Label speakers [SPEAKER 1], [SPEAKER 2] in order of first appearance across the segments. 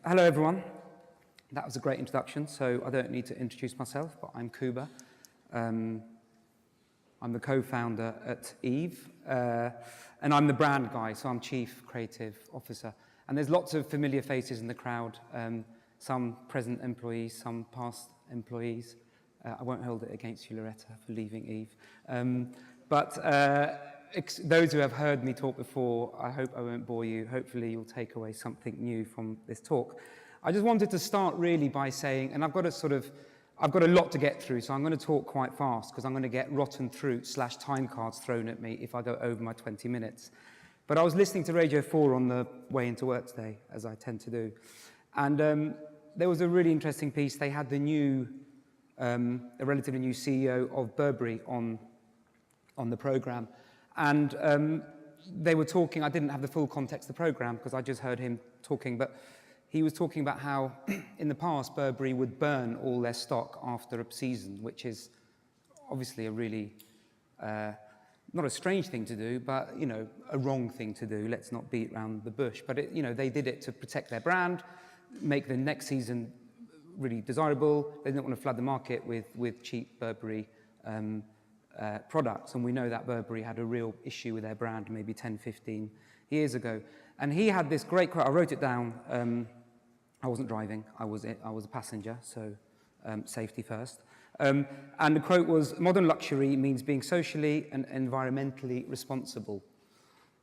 [SPEAKER 1] Hello, everyone. That was a great introduction, so I don't need to introduce myself, but I'm Kuba. I'm the co-founder at Eve, and I'm the brand guy, so I'm Chief Creative Officer. And there's lots of familiar faces in the crowd, some present employees, some past employees. I won't hold it against you, Loretta, for leaving Eve. Those who have heard me talk before, I hope I won't bore you. Hopefully you'll take away something new from this talk. I just wanted to start really by saying, and I've got a lot to get through, so I'm going to talk quite fast because I'm going to get rotten fruit / time cards thrown at me if I go over my 20 minutes. But I was listening to Radio 4 on the way into work today, as I tend to do. And there was a really interesting piece. They had a relatively new CEO of Burberry on the program. And they were talking, I didn't have the full context of the program because I just heard him talking, but he was talking about how in the past Burberry would burn all their stock after a season, which is obviously a really, not a strange thing to do, but a wrong thing to do. Let's not beat around the bush. But they did it to protect their brand, make the next season really desirable. They didn't want to flood the market with cheap Burberry products, and we know that Burberry had a real issue with their brand maybe 10, 15 years ago. And he had this great quote. I wrote it down. I wasn't driving. I was a passenger, so safety first. And the quote was, "Modern luxury means being socially and environmentally responsible.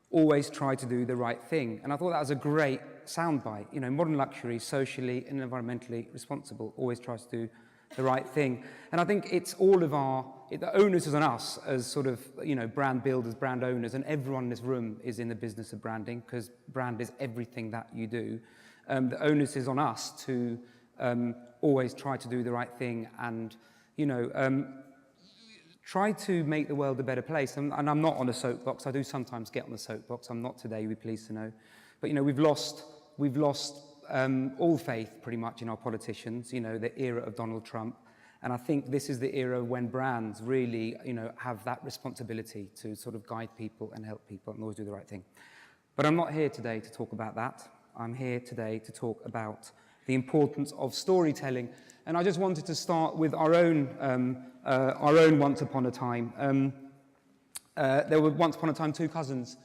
[SPEAKER 1] Always try to do the right thing." And I thought that was a great soundbite. Modern luxury, socially and environmentally responsible, always tries to do the right thing. And I think it's all of the onus is on us as sort of, brand builders, brand owners, and everyone in this room is in the business of branding because brand is everything that you do. The onus is on us to always try to do the right thing and, try to make the world a better place. And I'm not on a soapbox. I do sometimes get on the soapbox. I'm not today, you'll be pleased to know. But, we've lost all faith pretty much in our politicians, the era of Donald Trump. And I think this is the era when brands really, have that responsibility to sort of guide people and help people and always do the right thing. But I'm not here today to talk about that. I'm here today to talk about the importance of storytelling. And I just wanted to start with our own once upon a time. There were once upon a time two cousins.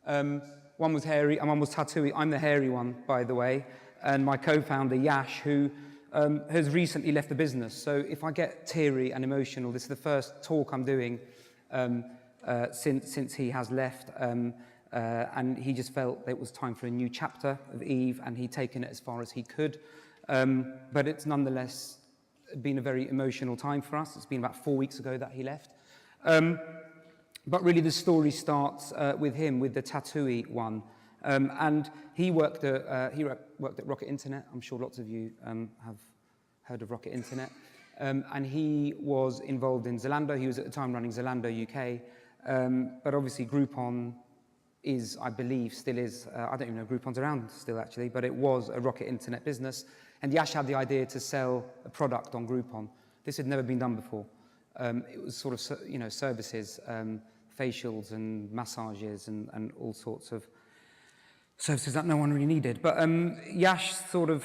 [SPEAKER 1] One was hairy and one was tattooey. I'm the hairy one, by the way. And my co-founder, Yash, who has recently left the business. So if I get teary and emotional, this is the first talk I'm doing since he has left. And he just felt that it was time for a new chapter of Eve, and he'd taken it as far as he could. But it's nonetheless been a very emotional time for us. It's been about 4 weeks ago that he left. But really the story starts with him, with the tattooey one. And he worked at Rocket Internet. I'm sure lots of you have heard of Rocket Internet. And he was involved in Zalando. He was at the time running Zalando UK. But obviously Groupon is, I believe, still is, I don't even know if Groupon's around still actually, but it was a Rocket Internet business. And Yash had the idea to sell a product on Groupon. This had never been done before. It was sort of, services, facials and massages and all sorts of services that no one really needed. But Yash sort of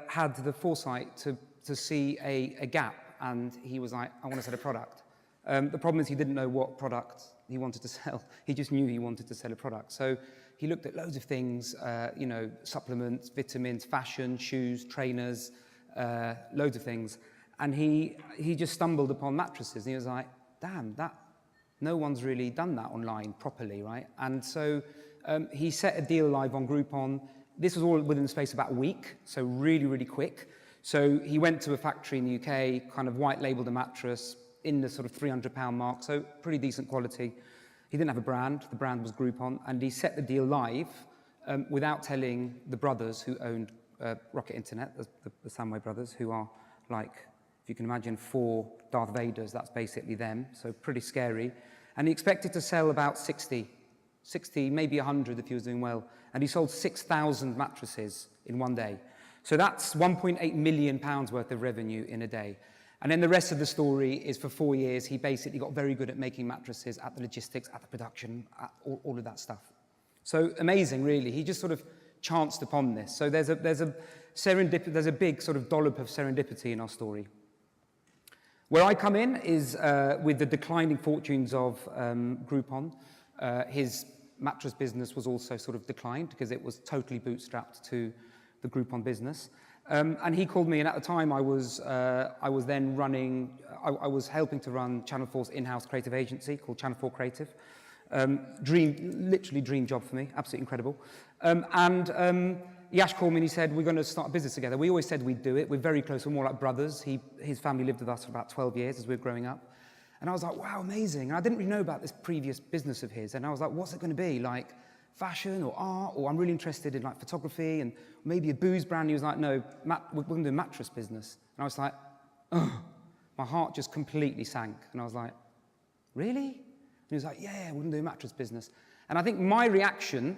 [SPEAKER 1] had the foresight to see a gap, and he was like, I want to sell a product. The problem is he didn't know what product he wanted to sell. He just knew he wanted to sell a product. So he looked at loads of things, supplements, vitamins, fashion, shoes, trainers, loads of things. And he just stumbled upon mattresses. And he was like, damn, no one's really done that online properly, right? And so he set a deal live on Groupon. This was all within the space of about a week, so really, really quick. So he went to a factory in the UK, kind of white labeled a mattress in the sort of £300 mark, so pretty decent quality. He didn't have a brand. The brand was Groupon, and he set the deal live without telling the brothers who owned Rocket Internet, the Samway brothers, who are like, if you can imagine 4 Darth Vaders, that's basically them, so pretty scary. And he expected to sell about 60, maybe 100 if he was doing well. And he sold 6,000 mattresses in one day. So that's £1.8 million worth of revenue in a day. And then the rest of the story is for 4 years, he basically got very good at making mattresses, at the logistics, at the production, at all of that stuff. So amazing, really. He just sort of chanced upon this. So there's a big sort of dollop of serendipity in our story. Where I come in is with the declining fortunes of Groupon. His mattress business was also sort of declined because it was totally bootstrapped to the Groupon business. And he called me, and at the time I was then running, I was helping to run Channel 4's in-house creative agency called Channel 4 Creative. Literally dream job for me, absolutely incredible. Yash called me and he said, we're going to start a business together. We always said we'd do it. We're very close, we're more like brothers. His family lived with us for about 12 years as we were growing up. And I was like, wow, amazing. And I didn't really know about this previous business of his. And I was like, what's it going to be? Like fashion or art? Or I'm really interested in like photography and maybe a booze brand. He was like, no, we're going to do a mattress business. And I was like, oh, my heart just completely sank. And I was like, really? And he was like, yeah, we're going to do a mattress business. And I think my reaction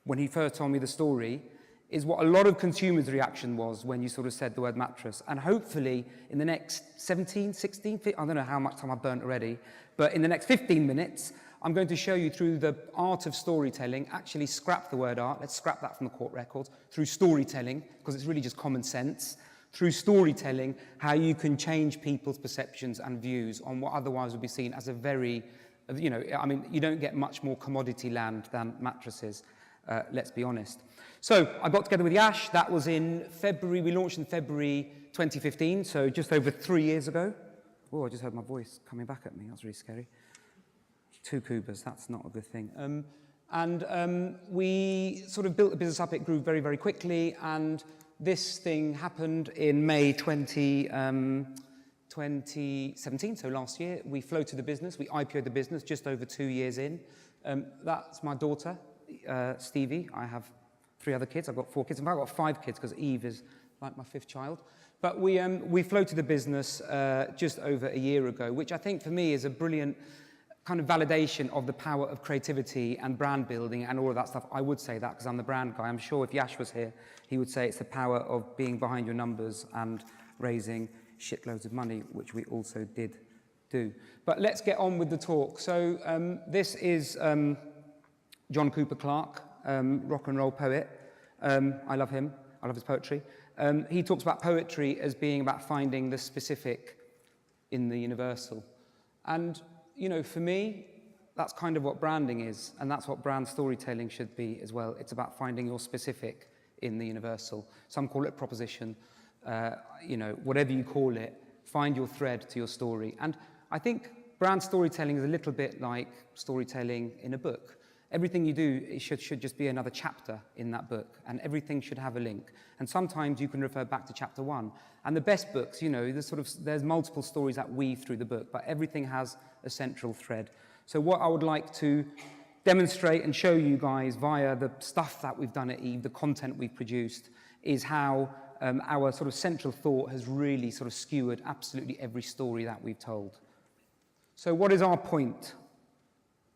[SPEAKER 1] when he first told me the story is what a lot of consumers' reaction was when you sort of said the word mattress. And hopefully in the next 17, 16, I don't know how much time I've burnt already, but in the next 15 minutes, I'm going to show you through the art of storytelling, actually scrap the word art, let's scrap that from the court records, through storytelling, because it's really just common sense, through storytelling, how you can change people's perceptions and views on what otherwise would be seen as a very, you know, I mean, you don't get much more commodity land than mattresses, let's be honest. So I got together with Yash, that was in February, we launched in February 2015, so just over 3 years ago. Oh, I just heard my voice coming back at me, that's really scary. 2 Kubas, that's not a good thing. We sort of built the business up, it grew very, very quickly, and this thing happened in May 2017, so last year. We floated the business, we IPO'd the business just over 2 years in. That's my daughter, Stevie. I have 3 other kids. I've got 4 kids. In fact, I've got 5 kids because Eve is like my 5th child. But we floated the business just over a year ago, which I think for me is a brilliant kind of validation of the power of creativity and brand building and all of that stuff. I would say that because I'm the brand guy. I'm sure if Yash was here, he would say it's the power of being behind your numbers and raising shitloads of money, which we also did do. But let's get on with the talk. So this is John Cooper Clarke, rock and roll poet. I love him. I love his poetry. He talks about poetry as being about finding the specific in the universal. And, you know, for me, that's kind of what branding is, and that's what brand storytelling should be as well. It's about finding your specific in the universal. Some call it proposition, you know, whatever you call it, find your thread to your story. And I think brand storytelling is a little bit like storytelling in a book. Everything you do it should just be another chapter in that book, and everything should have a link. And sometimes you can refer back to chapter 1. And the best books, you know, there's multiple stories that weave through the book, but everything has a central thread. So what I would like to demonstrate and show you guys via the stuff that we've done at Eve, the content we've produced, is how our sort of central thought has really sort of skewered absolutely every story that we've told. So what is our point?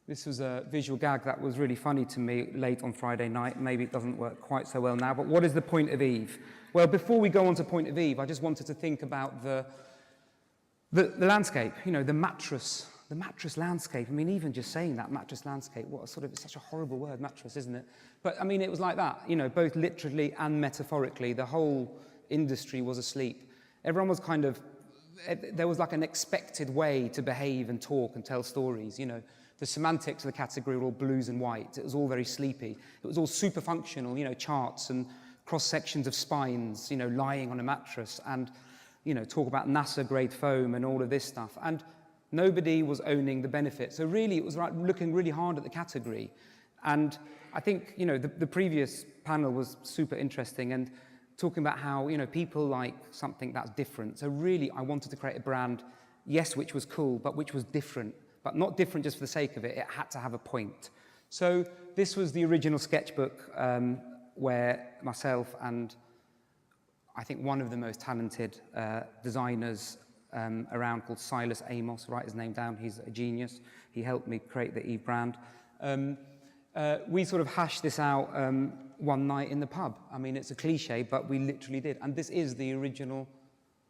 [SPEAKER 1] This was a visual gag that was really funny to me late on Friday night. Maybe it doesn't work quite so well now, but what is the point of Eve? Well, before we go on to point of Eve, I just wanted to think about the landscape, you know, the mattress landscape. I mean, even just saying that, mattress landscape, it's such a horrible word, mattress, isn't it? But I mean, it was like that, you know, both literally and metaphorically. The whole industry was asleep. Everyone was kind of, there was like an expected way to behave and talk and tell stories, you know. The semantics of the category were all blues and white. It was all very sleepy. It was all super functional, you know, charts and cross-sections of spines, you know, lying on a mattress and, you know, talk about NASA-grade foam and all of this stuff. And nobody was owning the benefit. So really, it was like looking really hard at the category. And I think, you know, the previous panel was super interesting and talking about how, you know, people like something that's different. So really, I wanted to create a brand, yes, which was cool, but which was different. But not different just for the sake of it, it had to have a point. So this was the original sketchbook where myself and I think one of the most talented designers around called Silas Amos, write his name down, he's a genius. He helped me create the Eve brand. We sort of hashed this out one night in the pub. I mean, it's a cliche, but we literally did. And this is the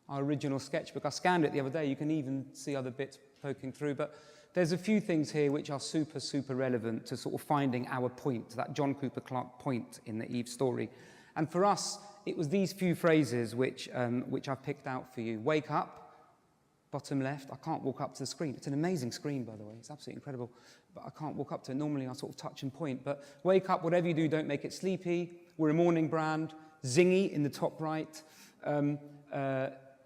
[SPEAKER 1] our original sketchbook. I scanned it the other day. You can even see other bits poking through. But there's a few things here which are super, super relevant to sort of finding our point, that John Cooper Clarke point in the Eve story. And for us, it was these few phrases which I've picked out for you. Wake up, bottom left. I can't walk up to the screen. It's an amazing screen, by the way. It's absolutely incredible. But I can't walk up to it. Normally, I sort of touch and point. But wake up, whatever you do, don't make it sleepy. We're a morning brand. Zingy in the top right.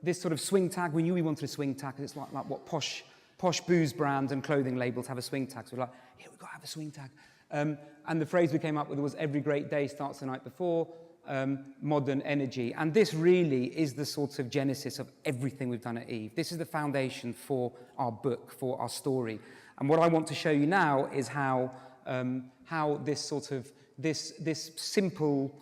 [SPEAKER 1] This sort of swing tag. We knew we wanted a swing tag. It's like what posh booze brands and clothing labels have a swing tag. So we're like, yeah, we've got to have a swing tag. And the phrase we came up with was every great day starts the night before. Modern energy. And this really is the sort of genesis of everything we've done at Eve. This is the foundation for our book, for our story. And what I want to show you now is how this sort of, this simple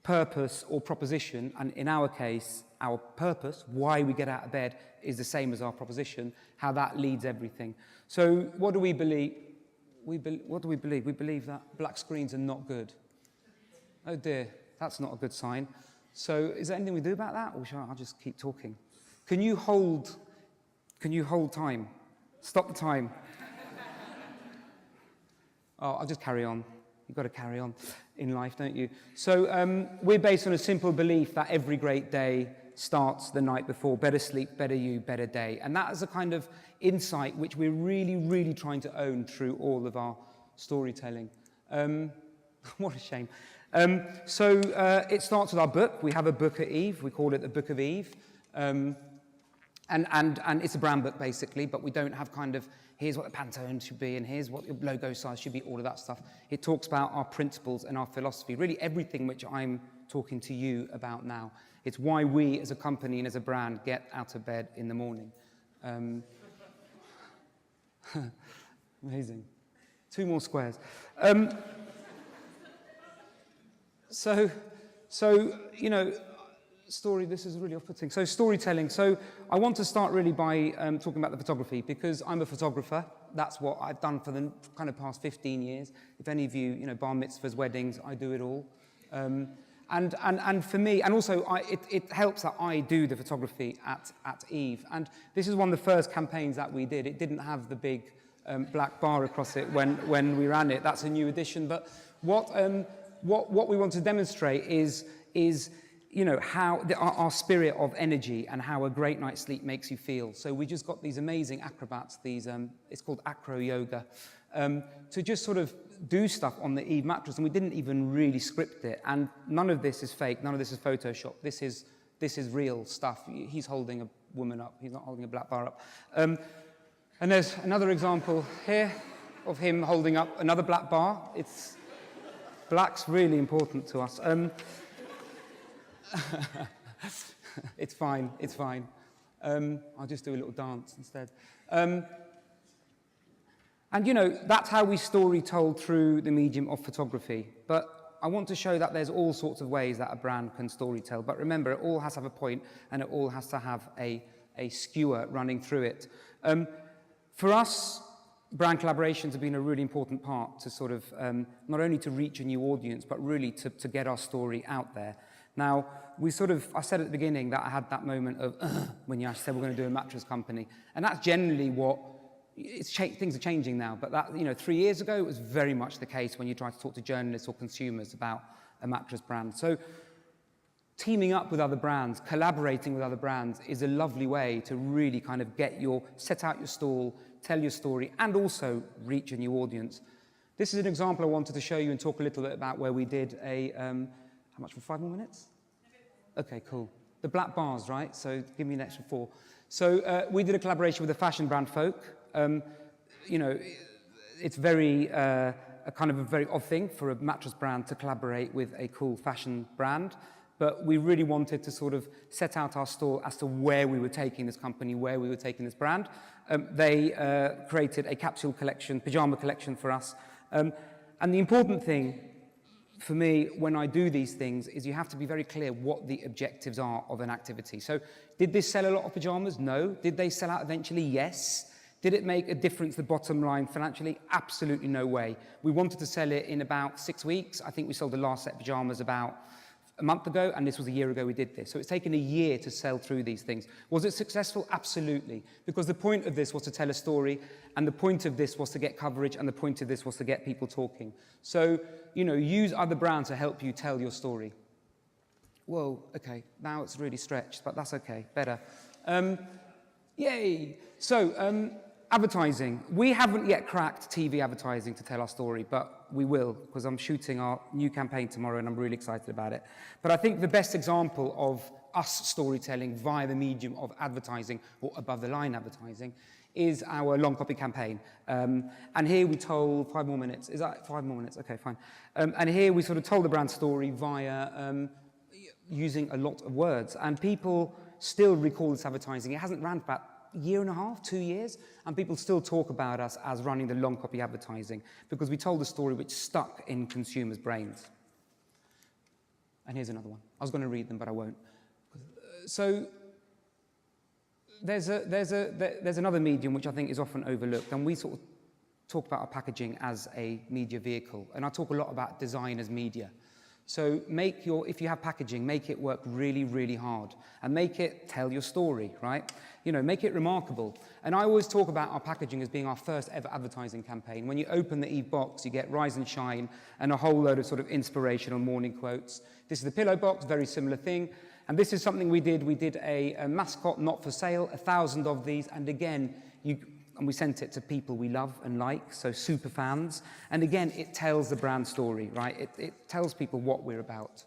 [SPEAKER 1] purpose or proposition, and in our case, our purpose, why we get out of bed, is the same as our proposition, how that leads everything. So what do we believe? What do we believe? We believe that black screens are not good. Oh dear. That's not a good sign. So is there anything we do about that, or shall I just keep talking? Can you hold time? Stop the time. Oh, I'll just carry on. You've got to carry on in life, don't you? So we're based on a simple belief that every great day starts the night before. Better sleep, better you, better day. And that is a kind of insight which we're really, really trying to own through all of our storytelling. What a shame. So it starts with our book. We have a book at Eve. We call it the Book of Eve. And it's a brand book, basically, but we don't have kind of, here's what the Pantone should be, and here's what your logo size should be, all of that stuff. It talks about our principles and our philosophy, really everything which I'm talking to you about now. It's why we, as a company and as a brand, get out of bed in the morning. Amazing. 2 more squares. So, you know, this is really off-putting. So storytelling. So I want to start really by talking about the photography, because I'm a photographer. That's what I've done for the kind of past 15 years. If any of you, bar mitzvahs, weddings, I do it all. And for me, and also it helps that I do the photography at Eve. And this is one of the first campaigns that we did. It didn't have the big black bar across it when we ran it. That's a new addition. But what we want to demonstrate is how our spirit of energy and how a great night's sleep makes you feel. So we just got these amazing acrobats, it's called acro yoga, to just sort of do stuff on the Eve mattress, and we didn't even really script it. And none of this is fake, none of this is Photoshop. This is real stuff. He's holding a woman up. He's not holding a black bar up. And there's another example here of him holding up another black bar. Black's really important to us. It's fine, it's fine. I'll just do a little dance instead. And that's how we story told through the medium of photography. But I want to show that there's all sorts of ways that a brand can story tell. But remember, it all has to have a point, and it all has to have a skewer running through it. For us, brand collaborations have been a really important part to sort of, not only to reach a new audience, but really to get our story out there. Now, I said at the beginning that I had that moment of, when you actually said we're going to do a mattress company. And that's generally what, things are changing now, but that, 3 years ago, it was very much the case when you try to talk to journalists or consumers about a mattress brand. So teaming up with other brands, collaborating with other brands is a lovely way to really kind of set out your stall, tell your story, and also reach a new audience. This is an example I wanted to show you and talk a little bit about where we did how much for 5 more minutes? Okay, cool. The black bars, right? So give me an extra 4. So we did a collaboration with the fashion brand Folk. It's very, a very odd thing for a mattress brand to collaborate with a cool fashion brand. But we really wanted to sort of set out our stall as to where we were taking this company, where we were taking this brand. They created a capsule collection, pyjama collection for us. And the important thing for me when I do these things is you have to be very clear what the objectives are of an activity. So did this sell a lot of pyjamas? No. Did they sell out eventually? Yes. Did it make a difference, the bottom line, financially? Absolutely no way. We wanted to sell it in about 6 weeks. I think we sold the last set of pyjamas about a month ago, and this was a year ago we did this. So it's taken a year to sell through these things. Was it successful? Absolutely. Because the point of this was to tell a story, and the point of this was to get coverage, and the point of this was to get people talking. So, you know, use other brands to help you tell your story. Whoa, okay, now it's really stretched, but that's okay, better. Yay! So, advertising. We haven't yet cracked TV advertising to tell our story, but we will, because I'm shooting our new campaign tomorrow and I'm really excited about it. But I think the best example of us storytelling via the medium of advertising or above-the-line advertising is our long copy campaign. And here we told 5 more minutes. Is that 5 more minutes? Okay, fine. And here we sort of told the brand story via using a lot of words. And people still recall this advertising. It hasn't ran for about a year and a half, 2 years, and people still talk about us as running the long copy advertising because we told a story which stuck in consumers' brains. And here's another one. I was going to read them, but I won't. So there's another medium which I think is often overlooked, and we sort of talk about our packaging as a media vehicle, and I talk a lot about design as media. So if you have packaging, make it work really, really hard and make it tell your story, right? You know, make it remarkable. And I always talk about our packaging as being our first ever advertising campaign. When you open the Eve box, you get Rise and Shine and a whole load of sort of inspirational morning quotes. This is the pillow box, very similar thing. And this is something we did. We did a mascot not for sale, 1,000 of these. And again, and we sent it to people we love and like, so super fans. And again, it tells the brand story, right? It tells people what we're about.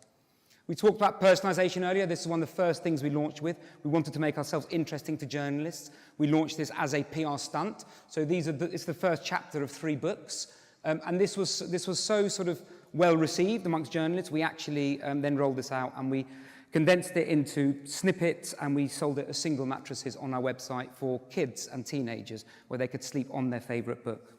[SPEAKER 1] We talked about personalization earlier. This is one of the first things we launched with. We wanted to make ourselves interesting to journalists. We launched this as a PR stunt. So it's the first chapter of 3 books. And this was so sort of well received amongst journalists. We actually then rolled this out and we condensed it into snippets, and we sold it as single mattresses on our website for kids and teenagers where they could sleep on their favorite book.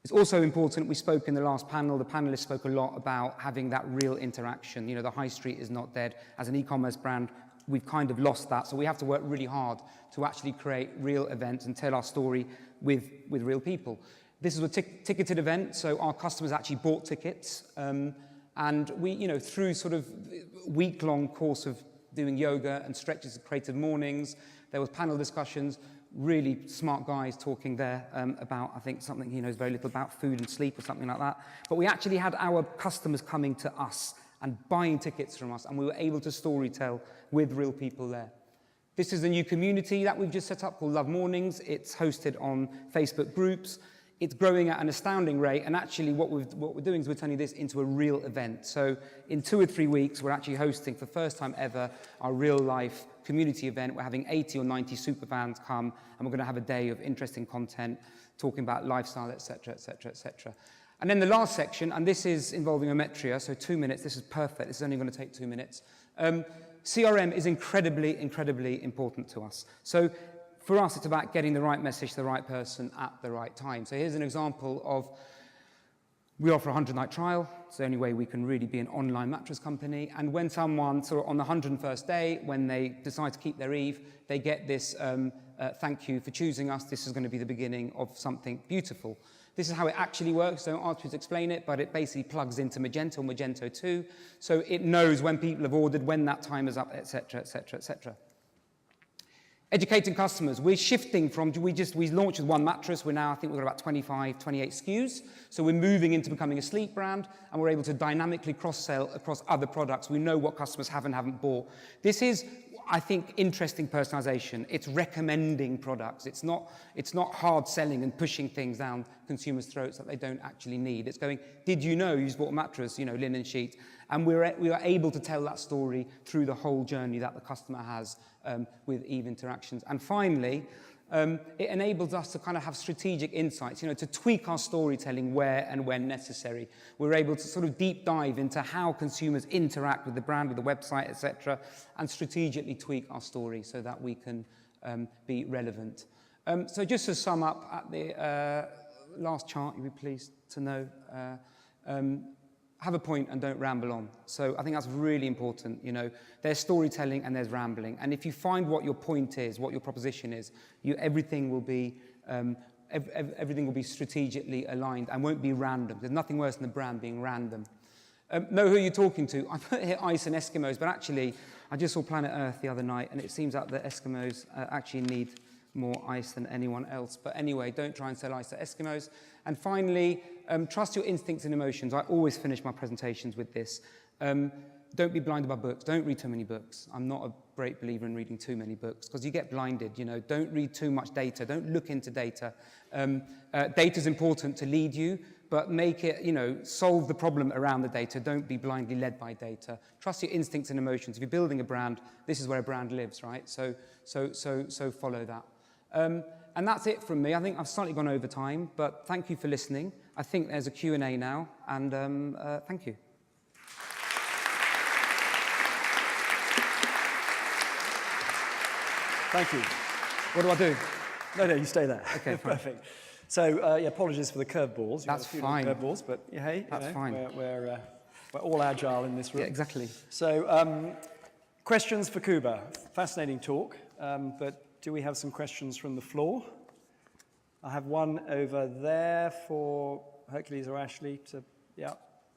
[SPEAKER 1] It's also important, we spoke in the last panel, the panelists spoke a lot about having that real interaction. You know, the high street is not dead. As an e-commerce brand, we've kind of lost that, so we have to work really hard to actually create real events and tell our story with real people. This is a ticketed event, so our customers actually bought tickets. And we, you know, through sort of week-long course of doing yoga and stretches and creative mornings, there was panel discussions, really smart guys talking there about, I think, something he knows very little about, food and sleep or something like that. But we actually had our customers coming to us and buying tickets from us, and we were able to storytell with real people there. This is a new community that we've just set up called Love Mornings. It's hosted on Facebook groups. It's growing at an astounding rate, and actually what we're doing is we're turning this into a real event. So in 2 or 3 weeks, we're actually hosting, for the first time ever, our real-life community event. We're having 80 or 90 superfans come, and we're going to have a day of interesting content, talking about lifestyle, etc., etc., etc. And then the last section, and this is involving Ometria, so 2 minutes. This is perfect. This is only going to take 2 minutes. CRM is incredibly, incredibly important to us. So for us, it's about getting the right message to the right person at the right time. So here's an example of, we offer a 100-night trial. It's the only way we can really be an online mattress company. And when someone, sort of on the 101st day, when they decide to keep their Eve, they get this, thank you for choosing us. This is going to be the beginning of something beautiful. This is how it actually works. Don't ask me to explain it, but it basically plugs into Magento or Magento 2. So it knows when people have ordered, when that time is up, etc., etc., etc. Educating customers. We're shifting from, we launched with 1 mattress. We're now, I think we've got about 25, 28 SKUs. So we're moving into becoming a sleep brand, and we're able to dynamically cross-sell across other products. We know what customers have and haven't bought. This is, I think, interesting personalization. It's recommending products. It's not hard selling and pushing things down consumers' throats that they don't actually need. It's going, did you know you just bought a mattress, you know, linen sheet? And we are able to tell that story through the whole journey that the customer has with Eve interactions. And finally, it enables us to kind of have strategic insights, you know, to tweak our storytelling where and when necessary. We're able to sort of deep dive into how consumers interact with the brand, with the website, etc., and strategically tweak our story so that we can be relevant. So just to sum up at the last chart, you'd be pleased to know, have a point and don't ramble on. So I think that's really important. You know, there's storytelling and there's rambling. And if you find what your point is, what your proposition is, everything will be strategically aligned and won't be random. There's nothing worse than the brand being random. Know who you're talking to. I put here ice and Eskimos, but actually, I just saw Planet Earth the other night, and it seems that the Eskimos actually need more ice than anyone else. But anyway, don't try and sell ice to Eskimos. And finally, trust your instincts and emotions. I always finish my presentations with this. Don't be blinded by books. Don't read too many books. I'm not a great believer in reading too many books because you get blinded. Don't read too much data. Don't look into data. Data is important to lead you, but make it, solve the problem around the data. Don't be blindly led by data. Trust your instincts and emotions. If you're building a brand, this is where a brand lives, right? So follow that. And that's it from me. I think I've slightly gone over time, but thank you for listening. I think there's a Q&A now, and thank you.
[SPEAKER 2] Thank you.
[SPEAKER 1] What do I do?
[SPEAKER 2] No, you stay there.
[SPEAKER 1] Okay, fine.
[SPEAKER 2] Perfect. So, apologies for the curveballs.
[SPEAKER 1] That's fine.
[SPEAKER 2] Curveballs, but hey,
[SPEAKER 1] that's fine.
[SPEAKER 2] We're all agile in this room.
[SPEAKER 1] Yeah, exactly.
[SPEAKER 2] So, questions for Kuba. Fascinating talk, but do we have some questions from the floor? I have one over there for Hercules or Ashley. Yeah,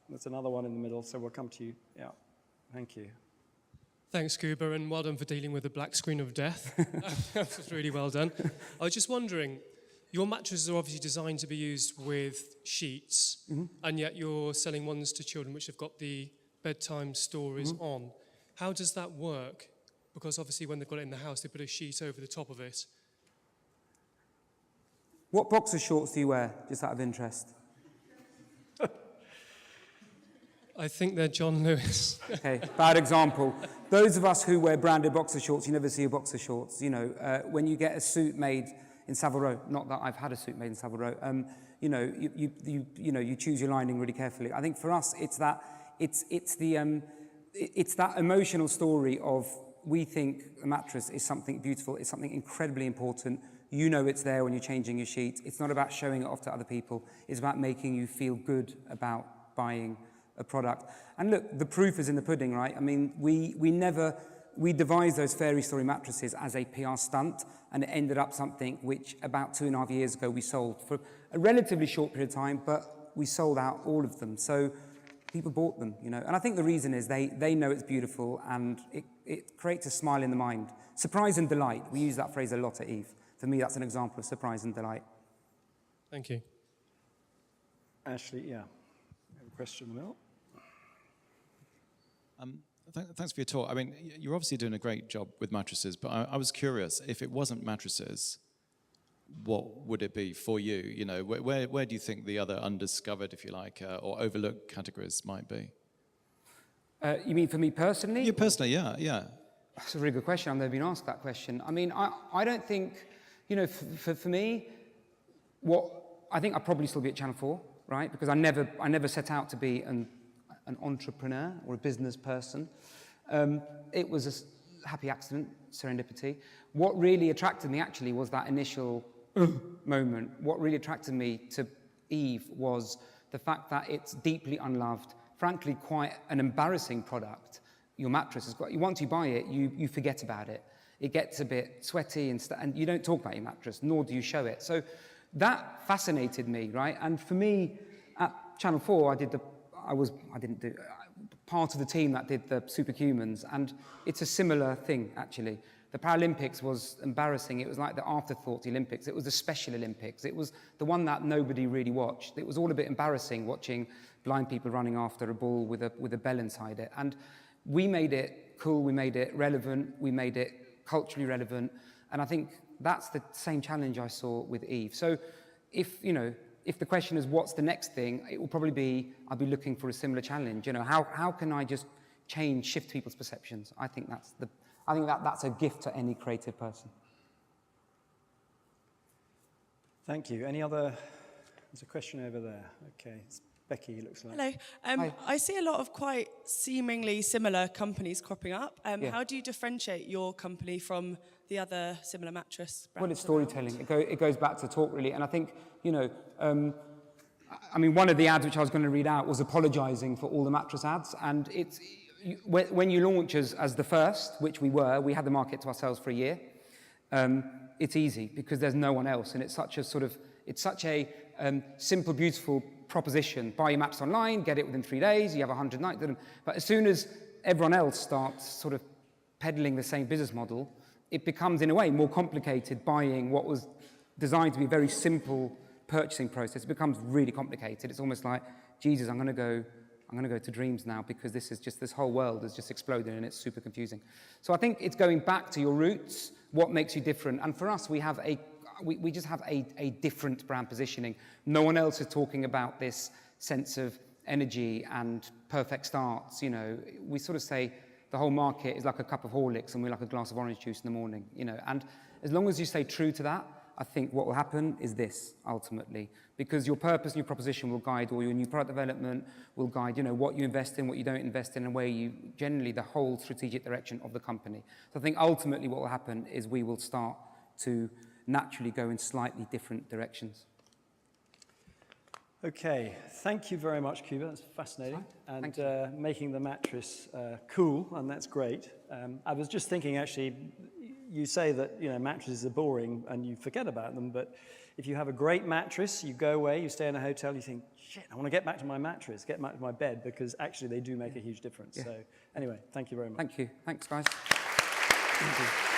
[SPEAKER 2] there's another one in the middle, so we'll come to you. Yeah, thank you.
[SPEAKER 3] Thanks, Kuba, and well done for dealing with the black screen of death. That was really well done. I was just wondering, your mattresses are obviously designed to be used with sheets, and yet you're selling ones to children which have got the bedtime stories on. How does that work? Because obviously when they've got it in the house, they put a sheet over the top of it.
[SPEAKER 1] What boxer shorts do you wear, just out of interest?
[SPEAKER 3] I think they're John Lewis.
[SPEAKER 1] Okay, bad example. Those of us who wear branded boxer shorts, you never see a boxer shorts. When you get a suit made in Savile Row, not that I've had a suit made in Savile Row, you choose your lining really carefully. I think for us, it's that emotional story of we think a mattress is something beautiful, it's something incredibly important. You know it's there when you're changing your sheet. It's not about showing it off to other people. It's about making you feel good about buying a product. And look, the proof is in the pudding, right? I mean, we devised those fairy story mattresses as a PR stunt, and it ended up something which about 2.5 years ago we sold for a relatively short period of time, but we sold out all of them. So people bought them, And I think the reason is they know it's beautiful, and it creates a smile in the mind. Surprise and delight. We use that phrase a lot at Eve. For me, that's an example of surprise and delight.
[SPEAKER 3] Thank you.
[SPEAKER 2] Ashley, yeah. A question in the middle.
[SPEAKER 4] Thanks for your talk. I mean, you're obviously doing a great job with mattresses, but I was curious, if it wasn't mattresses, what would it be for you? Where do you think the other undiscovered, if you like, or overlooked categories might be?
[SPEAKER 1] You mean for me personally?
[SPEAKER 4] You personally, yeah.
[SPEAKER 1] That's a really good question. I've never been asked that question. I mean, I don't think, for me, I think I'd probably still be at Channel 4, right? Because I never set out to be an entrepreneur or a business person. It was a happy accident, serendipity. What really attracted me actually was that initial moment. What really attracted me to Eve was the fact that it's deeply unloved, frankly quite an embarrassing product. Your mattress is once you buy it, you forget about it. It gets a bit sweaty and you don't talk about your mattress, nor do you show it. So that fascinated me, right? And for me, at Channel 4, I didn't do part of the team that did the Superhumans, and it's a similar thing, actually. The Paralympics was embarrassing. It was like the afterthought, the Olympics. It was the Special Olympics. It was the one that nobody really watched. It was all a bit embarrassing watching blind people running after a ball with a bell inside it. And we made it cool, we made it relevant, we made it culturally relevant, and I think that's the same challenge I saw with Eve. So if the question is what's the next thing, it will probably be I'll be looking for a similar challenge. How can I just shift people's perceptions? I think that's a gift to any creative person.
[SPEAKER 2] Thank you. Any other? There's a question over there. Okay, it's Becky, it looks like.
[SPEAKER 5] Hello.
[SPEAKER 1] Hi.
[SPEAKER 5] I see a lot of quite seemingly similar companies cropping up.
[SPEAKER 1] Yeah.
[SPEAKER 5] How do you differentiate your company from the other similar mattress brands?
[SPEAKER 1] Well, it's storytelling. It goes back to talk, really. And I think, one of the ads which I was going to read out was apologising for all the mattress ads. And when you launch as the first, which we had the market to ourselves for a year, it's easy because there's no one else. And it's such a simple, beautiful proposition. Buy your mattress online, get it within 3 days, you have 100 nights. But as soon as everyone else starts sort of peddling the same business model, it becomes, in a way, more complicated buying what was designed to be a very simple purchasing process. It becomes really complicated. It's almost like, Jesus, I'm going to go to Dreams now because this whole world has just exploded and it's super confusing. So I think it's going back to your roots, what makes you different. And for us, we just have a different brand positioning. No one else is talking about this sense of energy and perfect starts. You know, we sort of say the whole market is like a cup of Horlicks and we're like a glass of orange juice in the morning, you know. And as long as you stay true to that, I think what will happen is this, ultimately, because your purpose and your proposition will guide all your new product development, will guide, you know, what you invest in, what you don't invest in, and where you, generally, the whole strategic direction of the company. So I think ultimately what will happen is we will start to naturally go in slightly different directions.
[SPEAKER 2] Okay, thank you very much, Kuba. That's fascinating.
[SPEAKER 1] Thank
[SPEAKER 2] And making the mattress cool, and that's great. I was just thinking, actually, you say that, you know, mattresses are boring and you forget about them, but if you have a great mattress, you go away, you stay in a hotel, you think, shit, I want to get back to my mattress, get back to my bed, because actually they do make a huge difference.
[SPEAKER 1] Yeah.
[SPEAKER 2] So anyway, thank you very much.
[SPEAKER 1] Thank you. Thanks, guys. Thank you.